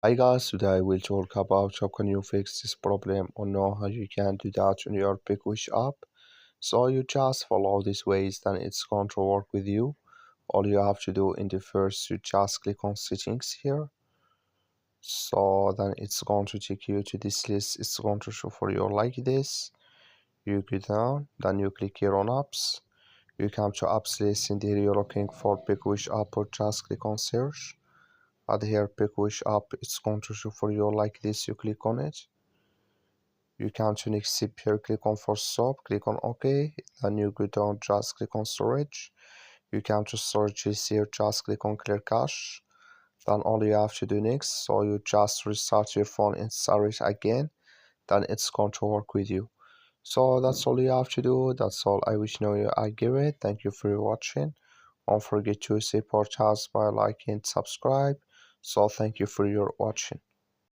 Hi guys, today we'll talk about how can you fix this problem or know how you can do that on your PicWish app. So you just follow these ways, then it's going to work with you. All you have to do in the first, you just click on settings here. So then it's going to take you to this list. It's going to show for you like this. You go down, then you click here on apps. You come to apps list, and here you're looking for PicWish app or just click on search. Add here PicWish app, it's going to show for you like this. You click on it. You come to next step here, click on Forcestop, click on OK. Then you go down, just click on storage. You come to storage here, just click on clear cache. Then all you have to do next, so you just restart your phone and start it again. Then it's going to work with you. So that's all you have to do. That's all I wish know you I give it. Thank you for watching. Don't forget to support us by liking and subscribe. So thank you for your watching.